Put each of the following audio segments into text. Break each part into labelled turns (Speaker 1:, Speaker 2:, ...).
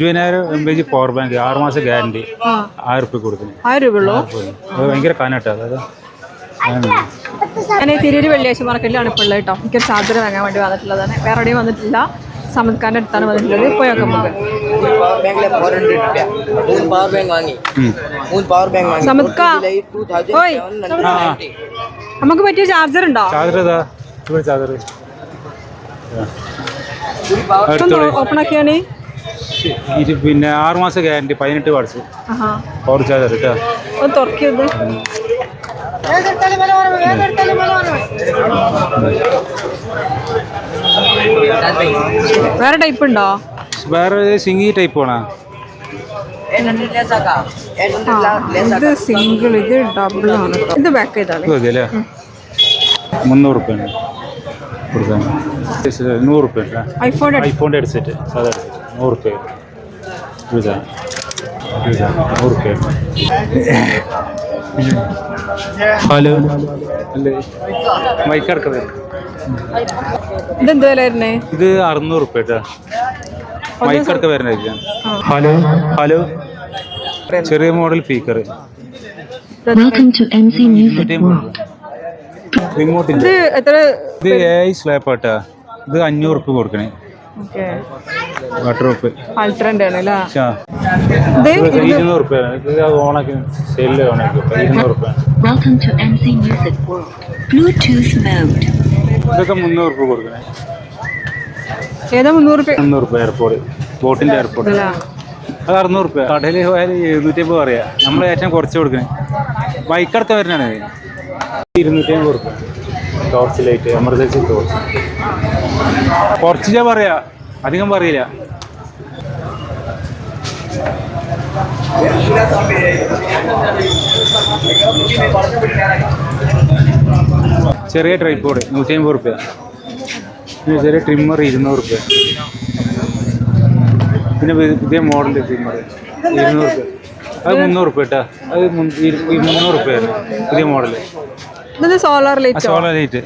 Speaker 1: 20,000 mAh power bank 6 മാസം guarantee 1000 രൂപ കൊടുക്കുന്നു.
Speaker 2: 1000 രൂപ ഉള്ളൂ.
Speaker 1: ഭയങ്കര കാനാട്ടോ. അതായത്
Speaker 2: ഞാൻ തിരൂര് വെള്ളിയാഴ്ച മാർക്കറ്റിലാണ് ഇപ്പോൾ ഉള്ളത് കേട്ടോ. എനിക്കൊരു ചാർജർ വാങ്ങാൻ വേണ്ടി വന്നിട്ടുള്ളതാണ്. വേറെ എവിടെയും വന്നിട്ടില്ല. സമദ് ഖാൻ്റെ അടുത്താണ് വന്നിട്ടുള്ളത്. പോയൊക്കെ നമുക്ക് സമദ് ഖാ ഓയ് നമുക്ക് പറ്റിയ ചാർജർ ഉണ്ടോ? ഓപ്പൺ ആക്കിയാണ്.
Speaker 1: പിന്നെ 6 മാസം ഗ്യാരണ്ടി 18 വാട്ട്സ് പവർ ചാർജർ കേട്ടോ.
Speaker 2: ഒന്ന് തുറക്കിയത് വേറെ ടൈപ്പ് ഉണ്ടോ?
Speaker 1: വേറെ സിംഗി ടൈപ്പ് ആണോ?
Speaker 2: ഇത് സിംഗിൾ, ഇത് ഡബിൾ ആണ്. ഇത് ബാക്ക് ചെയ്താണ്.
Speaker 1: 300 രൂപ കൊടുക്കാൻ. 100 രൂപ ഐഫോണിൻ്റെ ഹെഡ്സെറ്റ് സാധാ 100 രൂപ. 100 രൂപ. ഹലോ അല്ലേ മൈക്കടക്കത്.
Speaker 2: ഇതെന്ത് വില വരുന്നേ?
Speaker 1: ഇത് 600 രൂപ കേട്ടോ. മൈക്കടക്ക വരുന്നതായിരിക്കാം. ഹലോ ഹലോ ചെറിയ മോഡൽ സ്പീക്കർ. റിമോട്ടിന്റെ ഇത് AI സ്ലാപ്പ് ആട്ടാ. ഇത് 500 രൂപ കൊടുക്കണേ. 200 രൂപ. 200 രൂപ. ഇത് ഓണാക്കി സെല്ല് ഓണാക്കി 200 രൂപ. ഇതൊക്കെ 300 രൂപ കൊടുക്കണേ.
Speaker 2: ഏതാ 300 രൂപ?
Speaker 1: 300 രൂപ എയർപോർട്ട്, ബോട്ടിന്റെ എയർപോർട്ട്. അത് 600 രൂപ. കടയിൽ പോയാൽ 750 പറയാ. നമ്മൾ ഏറ്റവും കുറച്ച് കൊടുക്കണേ. ബൈക്കടുത്ത് വരുന്നതാണ് 250 രൂപ. Torch light, emergency torch. കുറച്ച് പറയാ, അധികം പറയില്ല. ചെറിയ ട്രൈപോഡ് 150 രൂപ. പിന്നെ ചെറിയ ട്രിമ്മർ 200 രൂപ. പിന്നെ പുതിയ മോഡൽ ട്രിമ്മർ 200 രൂപ. അത് 300 രൂപ കേട്ടോ. അത് 300 രൂപയാണ് പുതിയ മോഡല്.
Speaker 2: Solar light.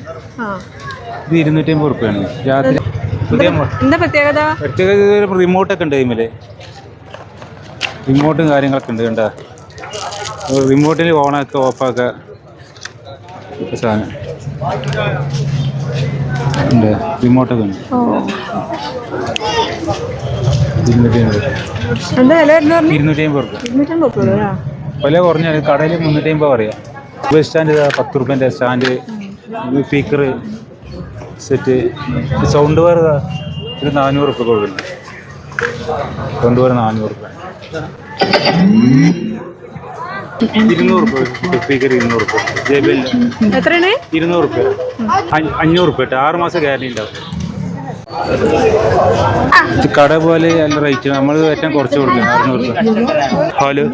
Speaker 1: ഇത് 250 രൂപയാണ്. രാത്രി പുതിയ
Speaker 2: പ്രത്യേകത
Speaker 1: റിമോട്ടൊക്കെ ഉണ്ട്. ഇതിൽ റിമോട്ടും കാര്യങ്ങളൊക്കെ ഉണ്ട് കണ്ട. റിമോട്ടിൽ ഓണാക്കുക ഓഫാക്കുക സാധനം ഉണ്ട്. റിമോട്ടൊക്കെ ഉണ്ട്. 250 രൂപ. വില കുറഞ്ഞ കടയിൽ 350 പറയാം. ബസ് സ്റ്റാൻഡ് 10 രൂപേൻ്റെ സ്റ്റാൻഡ്, സ്പീക്കർ സെറ്റ്, സൗണ്ട് വെയർ ഒരു 400 രൂപ കൊടുക്കുന്നുണ്ട്. സൗണ്ട് വെയർ 400 രൂപ. 200 രൂപ സ്പീക്കർ. 200 രൂപ. JBL 200 രൂപ. 500 രൂപ. 6 മാസം ഗ്യാരണ്ടി ഉണ്ടാവും. കട പോലെ നല്ല റേറ്റ്. നമ്മൾ ഏറ്റവും കുറച്ച് കൊടുക്കും 600 രൂപ. ഹലോ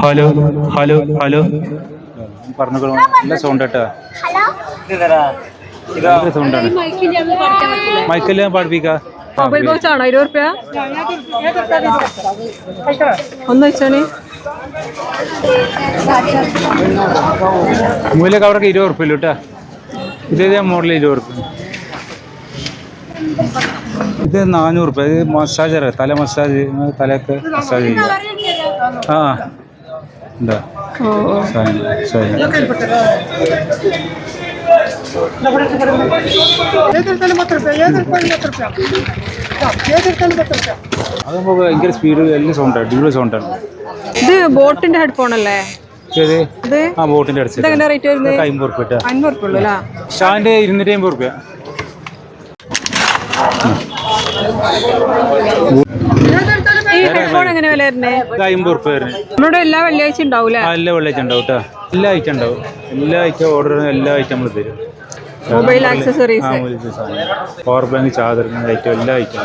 Speaker 1: ഹലോ ഹലോ ഹലോ പറഞ്ഞോളൂ. നല്ല സൗണ്ട് കേട്ടോ. സൗണ്ടാണ്. മൈക്കെല്ലാം പാടിപ്പിക്കാം.
Speaker 2: മൊബൈൽ ബോക്സ് ആണോ? 20 രൂപ. ഒന്ന് വെച്ചാണ്.
Speaker 1: മൂല കവറൊക്കെ 20 രൂപ കേട്ടോ. ഇതേ മോഡൽ 20 രൂപ. ഇത് 400 രൂപ. ഇത് മസാജർ, തല മസാജ്, തലയൊക്കെ മസാജ് ചെയ്യുക. ആ എന്താ അതാകുമ്പോ ഭയങ്കര സ്പീഡ്, എല്ലാം സൗണ്ടാണ്. അടിപൊളി സൗണ്ടാണ്.
Speaker 2: ഇത് ബോട്ടിന്റെ ഹെഡ്ഫോൺ അല്ലേ?
Speaker 1: ആ ബോട്ടിന്റെ അടിച്ചത് 50 രൂപ. സ്റ്റാൻഡ് 250 രൂപ.
Speaker 2: ഈ ഹെഡ്ഫോൺ എങ്ങനെ വില വരുന്നേ?
Speaker 1: 50 രൂപ വരുന്നത്.
Speaker 2: നമ്മുടെ എല്ലാ വെള്ളിയാഴ്ച ഉണ്ടാവൂലേ?
Speaker 1: എല്ലാ വെള്ളിയാഴ്ച ഉണ്ടാവും കേട്ടോ. എല്ലാ ഐറ്റം ഉണ്ടാവും. എല്ലാ ഐറ്റം ഓർഡർ ചെയ്യുന്ന എല്ലാ ഐറ്റം നമ്മൾ തരും.
Speaker 2: Mobile accessories,
Speaker 1: power bank, charger item എല്ലാ ഐറ്റം.